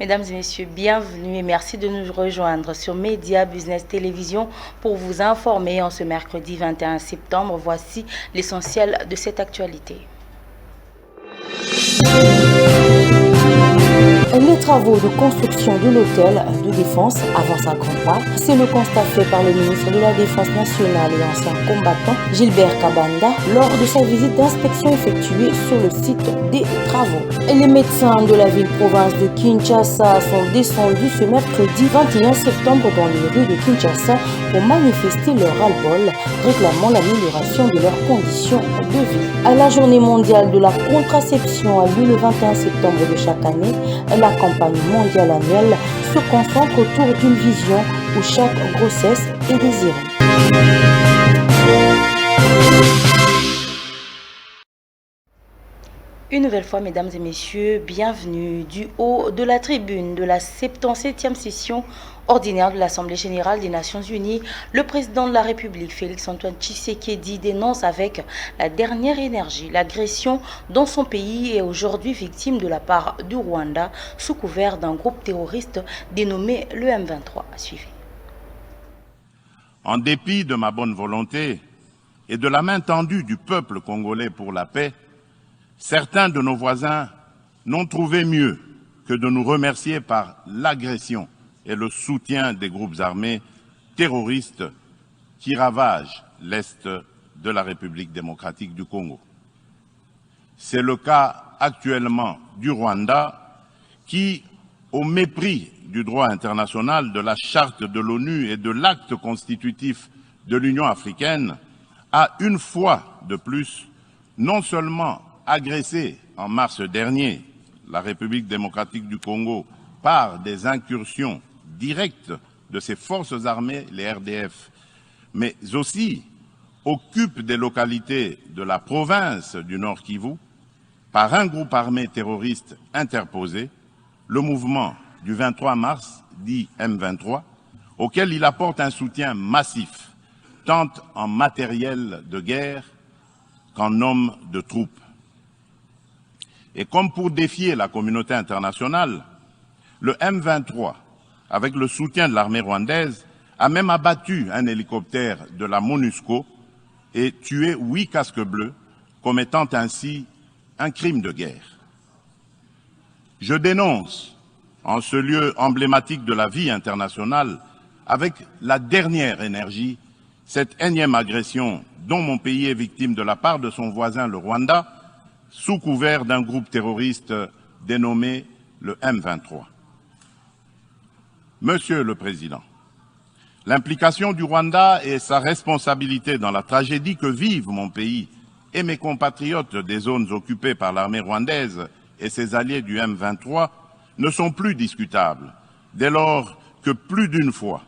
Mesdames et messieurs, bienvenue et merci de nous rejoindre sur Média Business Télévision pour vous informer en ce mercredi 21 septembre. Voici l'essentiel de cette actualité. Les travaux de construction de l'hôtel de défense avancent à grands pas. C'est le constat fait par le ministre de la Défense nationale et ancien combattant Gilbert Kabanda lors de sa visite d'inspection effectuée sur le site des travaux. Les médecins de la ville-province de Kinshasa sont descendus ce mercredi 21 septembre dans les rues de Kinshasa pour manifester leur ras-le-bol, réclamant l'amélioration de leurs conditions de vie. À la journée mondiale de la contraception a lieu le 21 septembre de chaque année. La campagne mondiale annuelle se concentre autour d'une vision où chaque grossesse est désirée. Une nouvelle fois, mesdames et messieurs, bienvenue du haut de la tribune de la 77e session ordinaire de l'Assemblée générale des Nations unies. Le président de la République, Félix-Antoine Tshisekedi, dénonce avec la dernière énergie l'agression dont son pays est aujourd'hui victime de la part du Rwanda sous couvert d'un groupe terroriste dénommé le M23. Suivez. En dépit de ma bonne volonté et de la main tendue du peuple congolais pour la paix, certains de nos voisins n'ont trouvé mieux que de nous remercier par l'agression et le soutien des groupes armés terroristes qui ravagent l'Est de la République démocratique du Congo. C'est le cas actuellement du Rwanda qui, au mépris du droit international, de la charte de l'ONU et de l'acte constitutif de l'Union africaine, a une fois de plus non seulement agressé en mars dernier la République démocratique du Congo par des incursions directes de ses forces armées, les RDF, mais aussi occupe des localités de la province du Nord Kivu par un groupe armé terroriste interposé, le mouvement du 23 mars, dit M23, auquel il apporte un soutien massif, tant en matériel de guerre qu'en hommes de troupes. Et comme pour défier la communauté internationale, le M23, avec le soutien de l'armée rwandaise, a même abattu un hélicoptère de la MONUSCO et tué 8 casques bleus, commettant ainsi un crime de guerre. Je dénonce, en ce lieu emblématique de la vie internationale, avec la dernière énergie, cette énième agression dont mon pays est victime de la part de son voisin le Rwanda, sous couvert d'un groupe terroriste dénommé le M23. Monsieur le Président, l'implication du Rwanda et sa responsabilité dans la tragédie que vivent mon pays et mes compatriotes des zones occupées par l'armée rwandaise et ses alliés du M23 ne sont plus discutables, dès lors que plus d'une fois,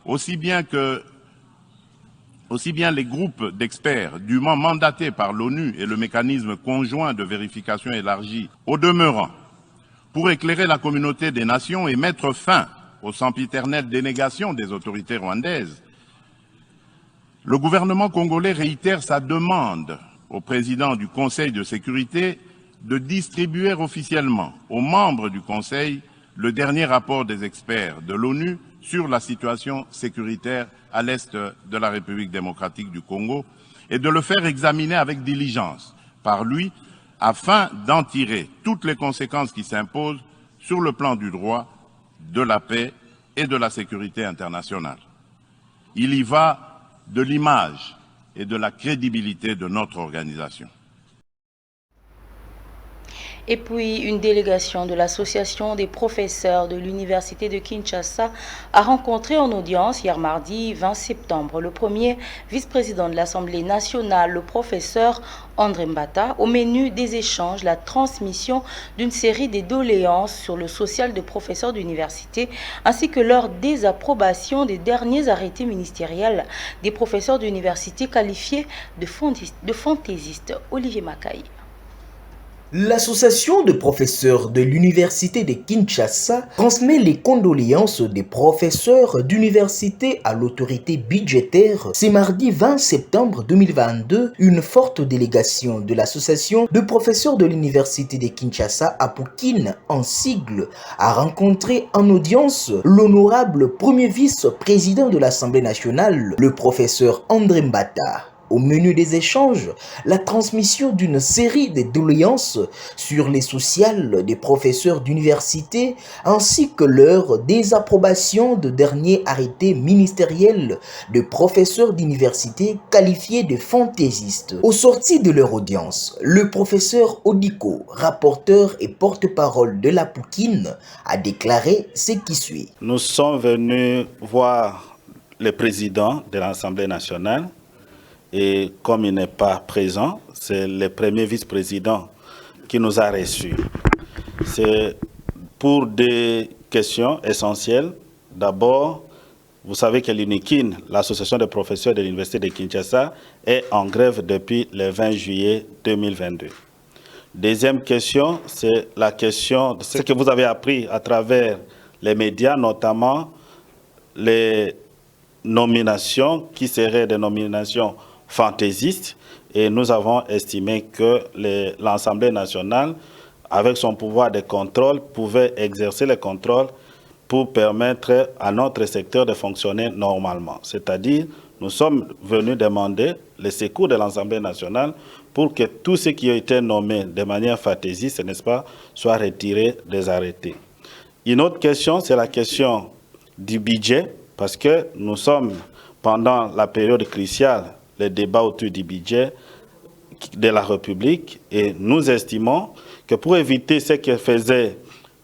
aussi bien les groupes d'experts dûment mandatés par l'ONU et le mécanisme conjoint de vérification élargi, au demeurant, pour éclairer la communauté des nations et mettre fin aux sempiternelles dénégations des autorités rwandaises, le gouvernement congolais réitère sa demande au président du Conseil de sécurité de distribuer officiellement aux membres du Conseil le dernier rapport des experts de l'ONU sur la situation sécuritaire à l'est de la République démocratique du Congo et de le faire examiner avec diligence par lui afin d'en tirer toutes les conséquences qui s'imposent sur le plan du droit, de la paix et de la sécurité internationale. Il y va de l'image et de la crédibilité de notre organisation. Et puis, une délégation de l'Association des professeurs de l'Université de Kinshasa a rencontré en audience hier mardi 20 septembre le premier vice-président de l'Assemblée nationale, le professeur André Mbata. Au menu des échanges, la transmission d'une série de doléances sur le social des professeurs d'université ainsi que leur désapprobation des derniers arrêtés ministériels des professeurs d'université qualifiés de fantaisistes. Olivier Makaï. L'association de professeurs de l'université de Kinshasa transmet les condoléances des professeurs d'université à l'autorité budgétaire. C'est mardi 20 septembre 2022, une forte délégation de l'association de professeurs de l'université de Kinshasa à Poukine, en sigle, a rencontré en audience l'honorable premier vice-président de l'Assemblée nationale, le professeur André Mbata. Au menu des échanges, la transmission d'une série de doléances sur les sociales des professeurs d'université ainsi que leur désapprobation de derniers arrêtés ministériels de professeurs d'université qualifiés de fantaisistes. Au sorti de leur audience, le professeur Odiko, rapporteur et porte-parole de la Poukine, a déclaré ce qui suit. Nous sommes venus voir le président de l'Assemblée nationale. Et comme il n'est pas présent, c'est le premier vice-président qui nous a reçus. C'est pour des questions essentielles. D'abord, vous savez que l'UNIKIN, l'association des professeurs de l'Université de Kinshasa, est en grève depuis le 20 juillet 2022. Deuxième question, c'est la question de ce que vous avez appris à travers les médias, notamment les nominations qui seraient des nominations fantaisiste, et nous avons estimé que l'Assemblée nationale, avec son pouvoir de contrôle, pouvait exercer le contrôle pour permettre à notre secteur de fonctionner normalement. C'est-à-dire, nous sommes venus demander le secours de l'Assemblée nationale pour que tous ceux qui ont été nommés de manière fantaisiste, n'est-ce pas, soient retirés des arrêtés. Une autre question, c'est la question du budget, parce que nous sommes pendant la période cruciale les débats autour du budget de la République, et nous estimons que pour éviter ce que faisaient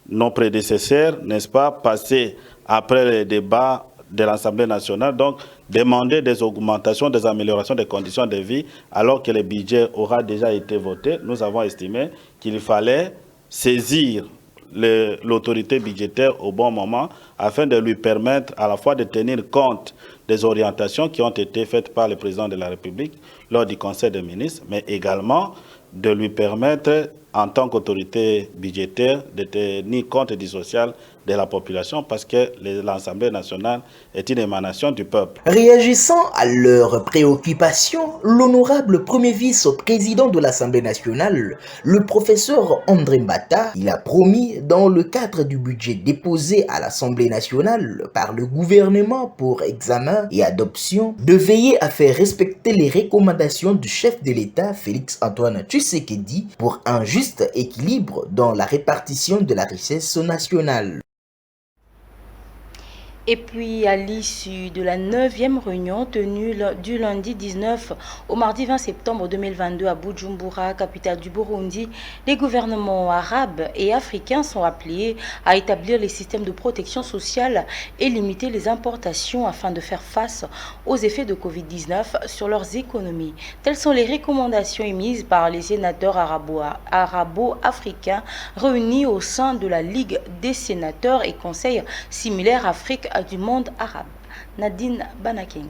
nos prédécesseurs, n'est-ce pas, passer après les débats de l'Assemblée nationale, donc demander des augmentations, des améliorations des conditions de vie, alors que le budget aura déjà été voté, nous avons estimé qu'il fallait saisir l'autorité budgétaire au bon moment afin de lui permettre à la fois de tenir compte des orientations qui ont été faites par le président de la République lors du Conseil des ministres, mais également de lui permettre, en tant qu'autorité budgétaire, de tenir compte du social de la population, parce que l'Assemblée nationale est une émanation du peuple. Réagissant à leurs préoccupations, l'honorable premier vice-président de l'Assemblée nationale, le professeur André Mbata, il a promis, dans le cadre du budget déposé à l'Assemblée nationale par le gouvernement pour examen et adoption, de veiller à faire respecter les recommandations du chef de l'État, Félix Antoine Tshisekedi, pour un juste équilibre dans la répartition de la richesse nationale. Et puis, à l'issue de la 9e réunion tenue du lundi 19 au mardi 20 septembre 2022 à Bujumbura, capitale du Burundi, les gouvernements arabes et africains sont appelés à établir les systèmes de protection sociale et limiter les importations afin de faire face aux effets de Covid-19 sur leurs économies. Telles sont les recommandations émises par les sénateurs arabo-africains réunis au sein de la Ligue des sénateurs et conseils similaires Afrique du monde arabe. Nadine Banakeng.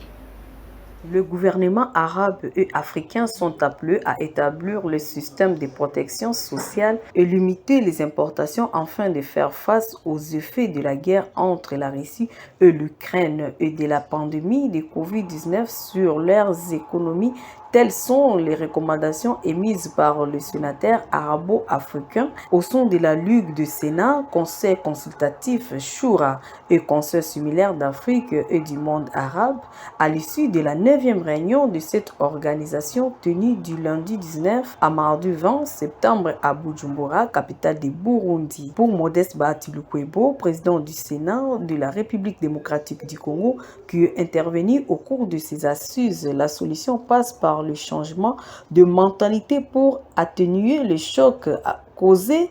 Le gouvernement arabe et africain sont appelés à établir le système de protection sociale et limiter les importations afin de faire face aux effets de la guerre entre la Russie et l'Ukraine et de la pandémie de Covid-19 sur leurs économies. Telles sont les recommandations émises par le sénateur arabo-africain au sein de la Ligue du Sénat, Conseil consultatif Shura et Conseil similaire d'Afrique et du monde arabe à l'issue de la 9e réunion de cette organisation tenue du lundi 19 à mardi 20 septembre à Bujumbura, capitale du Burundi. Pour Modeste Bahati-Lukwebo, président du Sénat de la République démocratique du Congo, qui est intervenu au cours de ces assises, la solution passe par le changement de mentalité pour atténuer le choc causé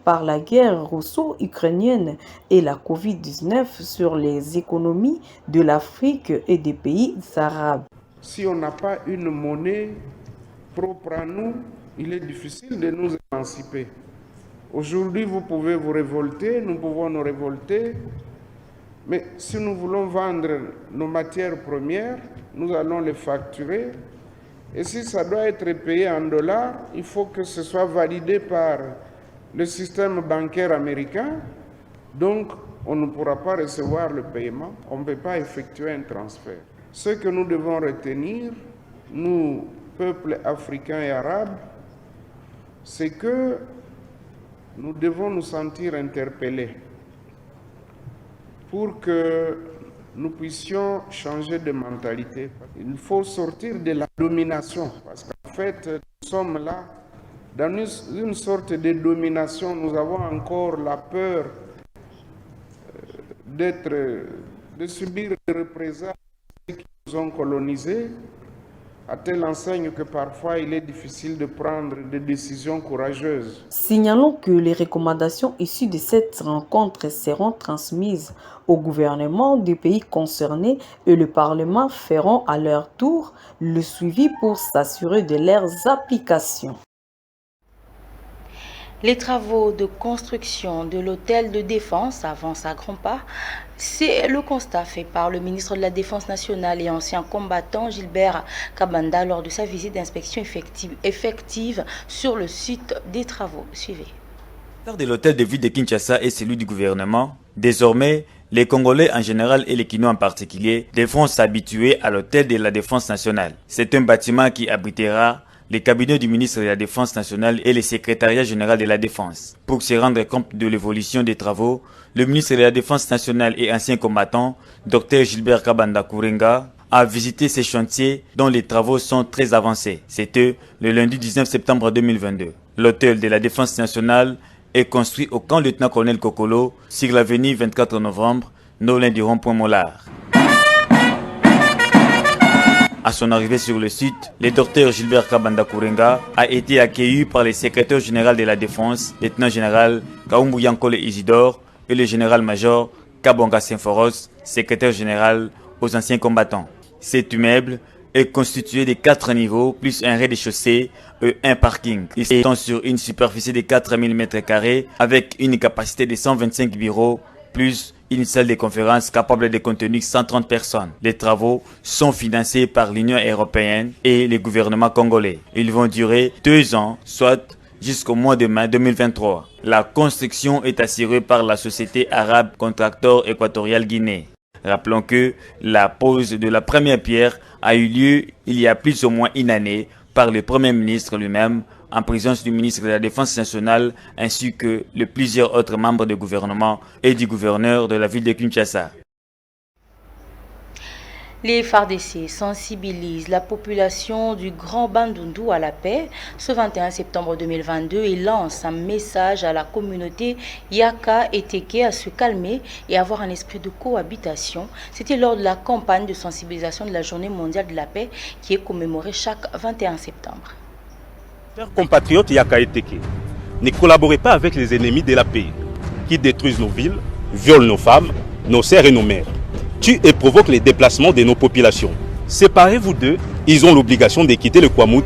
par la guerre russo-ukrainienne et la Covid-19 sur les économies de l'Afrique et des pays arabes. Si on n'a pas une monnaie propre à nous, il est difficile de nous émanciper. Aujourd'hui, vous pouvez vous révolter, nous pouvons nous révolter, mais si nous voulons vendre nos matières premières, nous allons les facturer Et si ça doit être payé en dollars, il faut que ce soit validé par le système bancaire américain. Donc, on ne pourra pas recevoir le paiement, on ne peut pas effectuer un transfert. Ce que nous devons retenir, nous, peuples africains et arabes, c'est que nous devons nous sentir interpellés pour que nous puissions changer de mentalité. Il faut sortir de la domination, parce qu'en fait, nous sommes là dans une sorte de domination. Nous avons encore la peur de subir des représailles qui nous ont colonisés, à telle enseigne que parfois il est difficile de prendre des décisions courageuses. Signalons que les recommandations issues de cette rencontre seront transmises au gouvernement des pays concernés et le Parlement feront à leur tour le suivi pour s'assurer de leurs applications. Les travaux de construction de l'hôtel de défense avancent à grands pas. C'est le constat fait par le ministre de la Défense nationale et ancien combattant Gilbert Kabanda lors de sa visite d'inspection effective sur le site des travaux. Suivez. De l'hôtel de ville de Kinshasa et celui du gouvernement, désormais, les Congolais en général et les Kinois en particulier devront s'habituer à l'hôtel de la Défense nationale. C'est un bâtiment qui abritera les cabinets du ministre de la Défense nationale et le secrétariat général de la Défense. Pour se rendre compte de l'évolution des travaux, le ministre de la Défense nationale et ancien combattant, Dr Gilbert Kabanda Kourenga, a visité ces chantiers dont les travaux sont très avancés. C'était le lundi 19 septembre 2022. L'hôtel de la Défense nationale est construit au camp lieutenant-colonel Kokolo sur l'avenue 24 novembre, non loin du rond-point Mollard. À son arrivée sur le site, le docteur Gilbert Kabanda Kourenga a été accueilli par le secrétaire général de la Défense, lieutenant-général Kaumbu Yankole Isidore et le général-major Kabonga Symphoros, secrétaire général aux anciens combattants. Cet immeuble est constitué de 4 niveaux, plus un rez-de-chaussée et un parking. Il s'étend sur une superficie de 4000 m² avec une capacité de 125 bureaux, plus une salle de conférence capable de contenir 130 personnes. Les travaux sont financés par l'Union européenne et le gouvernement congolais. Ils vont durer 2 ans, soit jusqu'au mois de mai 2023. La construction est assurée par la société arabe Contractor Équatorial Guinée. Rappelons que la pose de la première pierre a eu lieu il y a plus ou moins une année par le Premier ministre lui-même, en présence du ministre de la Défense nationale ainsi que de plusieurs autres membres du gouvernement et du gouverneur de la ville de Kinshasa. Les FARDC sensibilisent la population du Grand Bandundu à la paix ce 21 septembre 2022 et lancent un message à la communauté Yaka et Teke à se calmer et avoir un esprit de cohabitation. C'était lors de la campagne de sensibilisation de la Journée mondiale de la paix qui est commémorée chaque 21 septembre. Chers compatriotes Yaka et Teke, ne collaborez pas avec les ennemis de la paix qui détruisent nos villes, violent nos femmes, nos sœurs et nos mères, tuent et provoquent les déplacements de nos populations. Séparez-vous d'eux, ils ont l'obligation de quitter le Kwamut.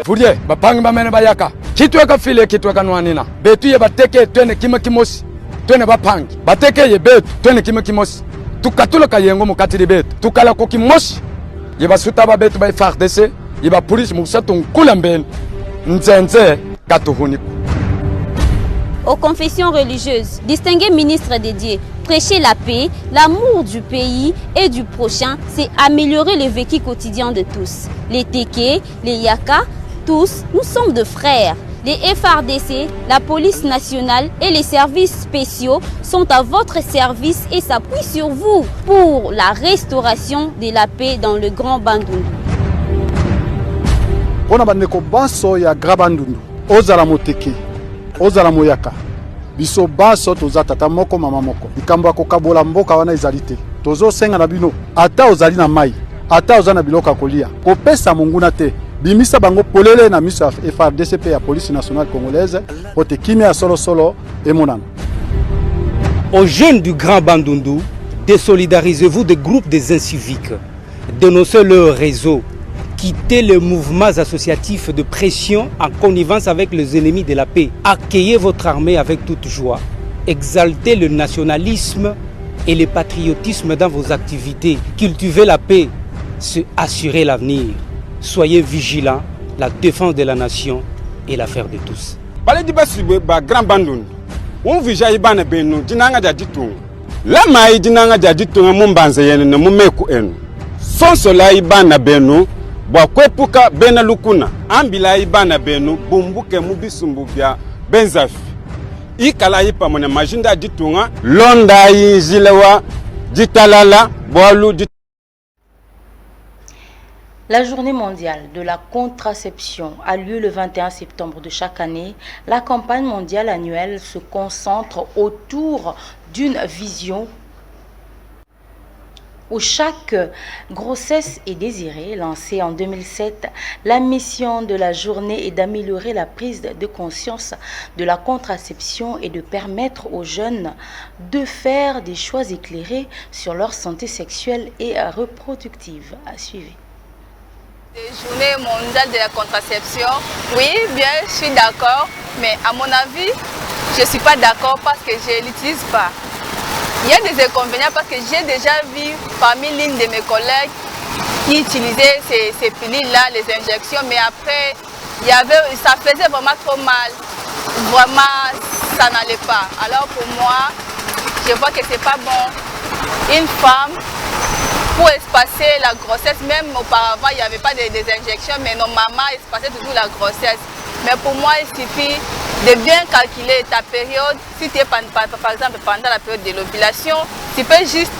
Fudie, bapangi bamene bayaka. Kitweka file kitweka nwanina. Betu ye bateke twene kima kimosi. Twene bapangi. Bateke ye betu twene kima kimosi. Tukatula kayengo mukatili betu. Tukala ko kimosi. Ye basuta ba betu ba FARDC, ye ba police musato nkula mbele. Nzenze katuhuni. Aux confessions religieuses, distingué ministre dédié, prêcher la paix, l'amour du pays et du prochain, c'est améliorer le vécu quotidien de tous. Les Teke, les Yaka, tous, nous sommes de frères. Les FARDC, la police nationale et les services spéciaux sont à votre service et s'appuient sur vous pour la restauration de la paix dans le Grand Bandundu. Pona bandeko baso ya Grand Bandundu, ozala moteke. Ozala moyaka biso baso toza tata moko mama moko likambo kokabola mboka wana ezalite tozo senga na bino ata ozali na mai ata ozana biloko kolia kopesa monguna te bimisa bango polele na miso FARDC ya police nationale congolaise pote kimia solo solo et monana. Aux jeunes du Grand Bandundu, désolidarisez-vous des groupes des inciviques, dénoncez leur réseau. Quittez les mouvements associatifs de pression en connivence avec les ennemis de la paix. Accueillez votre armée avec toute joie. Exaltez le nationalisme et le patriotisme dans vos activités. Cultivez la paix, se assurer l'avenir. Soyez vigilants, la défense de la nation est l'affaire de tous. Grand Bandundu, on vija ibana benu dinanga jaditu. La mai dinanga jaditu mumbanze yene na mumeku enu. Sonsola ibana benu bwa kwepuka bena lukuna. Ambila ibana benu bumbuke mubisumbubya benzafi. Ikala ipa mone majinda ditunga londa yizilewa ditalala boalu. La journée mondiale de la contraception a lieu le 21 septembre de chaque année. La campagne mondiale annuelle se concentre autour d'une vision où chaque grossesse est désirée. Lancée en 2007, la mission de la journée est d'améliorer la prise de conscience de la contraception et de permettre aux jeunes de faire des choix éclairés sur leur santé sexuelle et reproductive. À suivre. Journée mondiale de la contraception, oui, bien, je suis d'accord, mais à mon avis, je ne suis pas d'accord parce que je ne l'utilise pas. Il y a des inconvénients parce que j'ai déjà vu parmi l'une de mes collègues qui utilisaient ces pilules-là, les injections, mais après, ça faisait vraiment trop mal. Vraiment, ça n'allait pas. Alors pour moi, je vois que ce n'est pas bon. Une femme, pour espacer la grossesse, même auparavant, il n'y avait pas des injections, mais normalement, espaçait toujours la grossesse. Mais pour moi, il suffit de bien calculer ta période. Si tu es, par exemple, pendant la période de l'ovulation, tu peux juste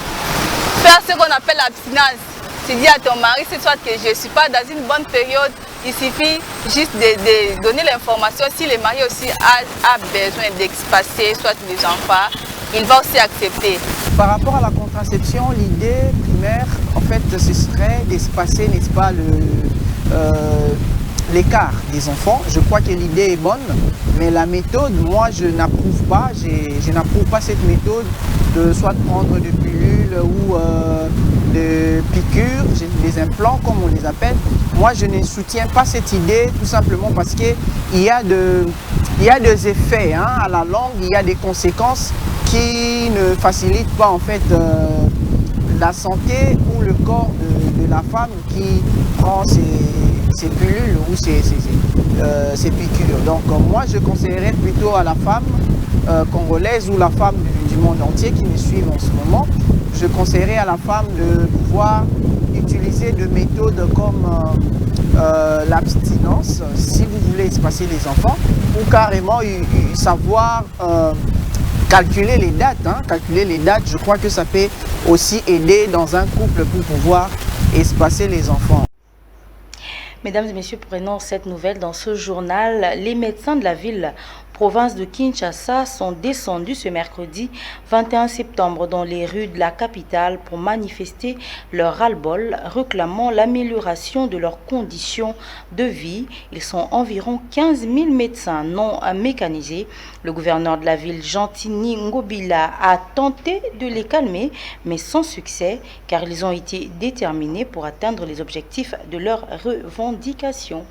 faire ce qu'on appelle l'abstinence. Tu dis à ton mari, c'est soit que je ne suis pas dans une bonne période, il suffit juste de donner l'information. Si le mari aussi a besoin d'espacer, soit les enfants, il va aussi accepter. Par rapport à la contraception, l'idée primaire, en fait, ce serait d'espacer, n'est-ce pas, l'écart des enfants. Je crois que l'idée est bonne, mais la méthode, moi, je n'approuve pas. Je n'approuve pas cette méthode de soit prendre des pilules ou des piqûres, des implants, comme on les appelle. Moi, je ne soutiens pas cette idée, tout simplement parce qu'il y a des effets à la longue, il y a des conséquences qui ne facilitent pas, en fait, la santé ou le corps de la femme qui prend ces pilules ou ces piqûres. Donc moi je conseillerais plutôt à la femme congolaise ou la femme du monde entier qui me suivent en ce moment, je conseillerais à la femme de pouvoir utiliser des méthodes comme l'abstinence si vous voulez espacer les enfants, ou carrément savoir calculer les dates. Calculer les dates, je crois que ça peut aussi aider dans un couple pour pouvoir espacer les enfants. Mesdames et messieurs, prenons cette nouvelle dans ce journal. Les médecins de la ville province de Kinshasa sont descendus ce mercredi 21 septembre dans les rues de la capitale pour manifester leur ras-le-bol, réclamant l'amélioration de leurs conditions de vie. Ils sont environ 15 000 médecins non mécanisés. Le gouverneur de la ville, Gentini Ngobila, a tenté de les calmer, mais sans succès, car ils ont été déterminés pour atteindre les objectifs de leurs revendications.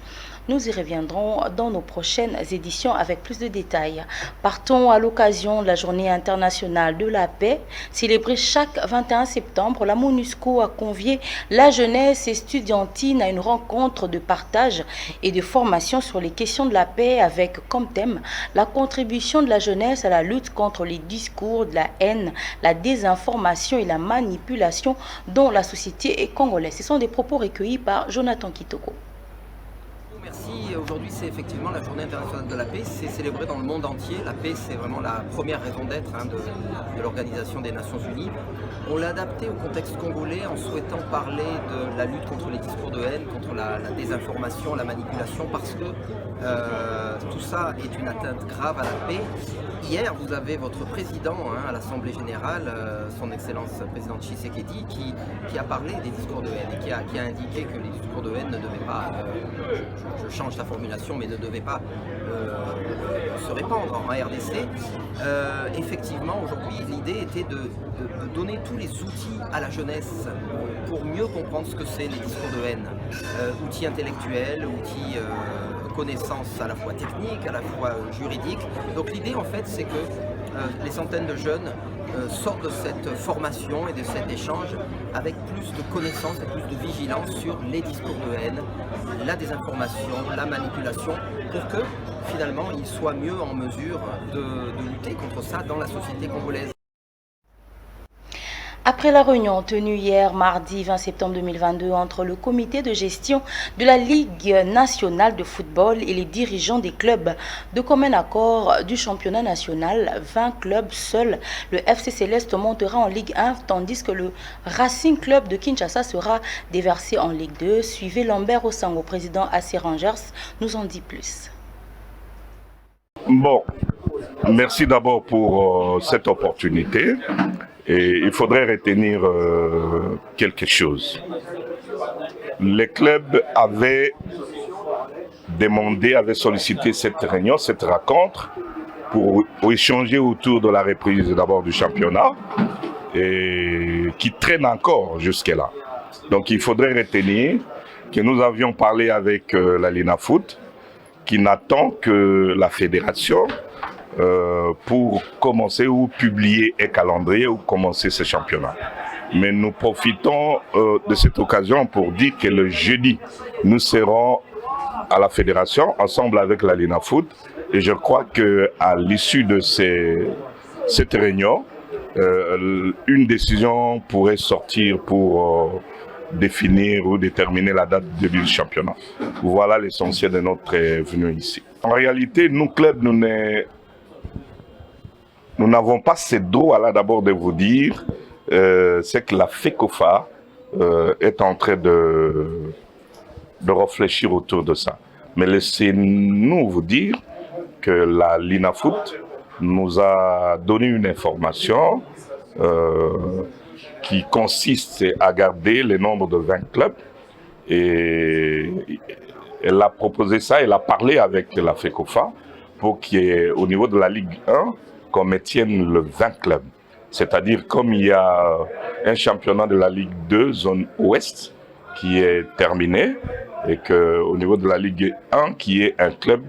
Nous y reviendrons dans nos prochaines éditions avec plus de détails. Partons à l'occasion de la Journée internationale de la paix. Célébrée chaque 21 septembre, la MONUSCO a convié la jeunesse estudiantine à une rencontre de partage et de formation sur les questions de la paix avec comme thème la contribution de la jeunesse à la lutte contre les discours de la haine, la désinformation et la manipulation dont la société est congolaise. Ce sont des propos recueillis par Jonathan Kitoko. Merci. Aujourd'hui, c'est effectivement la Journée internationale de la paix. C'est célébré dans le monde entier. La paix, c'est vraiment la première raison d'être de l'Organisation des Nations Unies. On l'a adapté au contexte congolais en souhaitant parler de la lutte contre les discours de haine, contre la désinformation, la manipulation, parce que tout ça est une atteinte grave à la paix. Hier, vous avez votre président à l'Assemblée Générale, son Excellence président Tshisekedi, qui a parlé des discours de haine et qui a indiqué que les discours de haine ne devaient pas, je change ta formulation, mais ne devaient pas se répandre en RDC. Effectivement, aujourd'hui, l'idée était de donner tous les outils à la jeunesse pour mieux comprendre ce que c'est les discours de haine. Outils intellectuels, outils connaissances à la fois techniques, à la fois juridiques. Donc l'idée en fait c'est que les centaines de jeunes sortent de cette formation et de cet échange avec plus de connaissances et plus de vigilance sur les discours de haine, la désinformation, la manipulation, pour que finalement ils soient mieux en mesure de lutter contre ça dans la société congolaise. Après la réunion tenue hier, mardi 20 septembre 2022, entre le comité de gestion de la Ligue nationale de football et les dirigeants des clubs, de commun accord du championnat national, 20 clubs seuls, le FC Céleste montera en Ligue 1, tandis que le Racing Club de Kinshasa sera déversé en Ligue 2. Suivez Lambert Osango, président AC Rangers, nous en dit plus. Bon, merci d'abord pour cette opportunité. Et il faudrait retenir quelque chose. Les clubs avaient demandé, avaient sollicité cette réunion, cette rencontre, pour échanger autour de la reprise d'abord du championnat, et qui traîne encore jusque-là. Donc il faudrait retenir que nous avions parlé avec la Linafoot, qui n'attend que la fédération pour commencer ou publier un calendrier ou commencer ce championnat. Mais nous profitons de cette occasion pour dire que le jeudi, nous serons à la fédération ensemble avec la Linafoot, et je crois qu'à l'issue de cette réunion, une décision pourrait sortir pour définir ou déterminer la date de début du championnat. Voilà l'essentiel de notre venue ici. En réalité, nous, clubs, nous n'avons pas ce droit-là d'abord de vous dire, c'est que la FECOFA est en train de réfléchir autour de ça. Mais laissez-nous vous dire que la Linafoot nous a donné une information qui consiste à garder le nombre de 20 clubs. Et elle a proposé ça, elle a parlé avec la FECOFA pour qu'au niveau de la Ligue 1, qu'on maintienne le 20 clubs. C'est-à-dire comme il y a un championnat de la Ligue 2, zone ouest, qui est terminé, et qu'au niveau de la Ligue 1, qui est un club,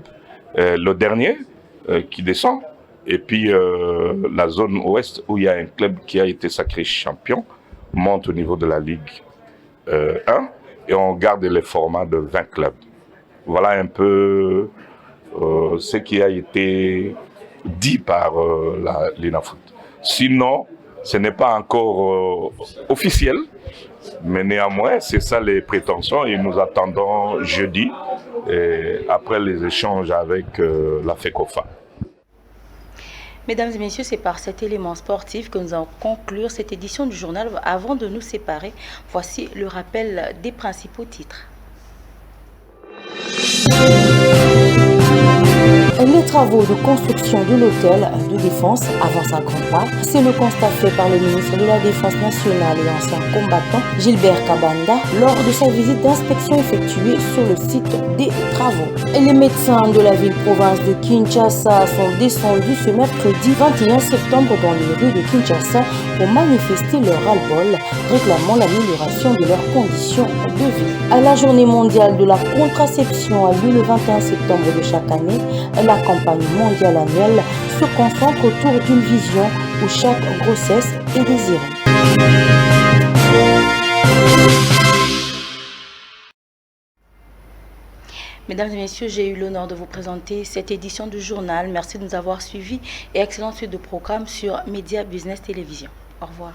le dernier, qui descend, et puis la zone ouest, où il y a un club qui a été sacré champion, monte au niveau de la Ligue 1, et on garde les formats de 20 clubs. Voilà un peu ce qui a été dit par la Linafoot. Sinon, ce n'est pas encore officiel, mais néanmoins, c'est ça les prétentions, et nous attendons jeudi, après les échanges avec la FECOFA. Mesdames et messieurs, c'est par cet élément sportif que nous allons conclure cette édition du journal. Avant de nous séparer, voici le rappel des principaux titres. Les travaux de construction de l'hôtel de défense avancent à grands pas. C'est le constat fait par le ministre de la Défense nationale et ancien combattant Gilbert Kabanda lors de sa visite d'inspection effectuée sur le site des travaux. Les médecins de la ville-province de Kinshasa sont descendus ce mercredi 21 septembre dans les rues de Kinshasa pour manifester leur ras-le-bol, réclamant l'amélioration de leurs conditions de vie. À la journée mondiale de la contraception a lieu le 21 septembre de chaque année. La campagne mondiale annuelle se concentre autour d'une vision où chaque grossesse est désirée. Mesdames et messieurs, j'ai eu l'honneur de vous présenter cette édition du journal. Merci de nous avoir suivis et excellente suite de programmes sur Média Business Télévision. Au revoir.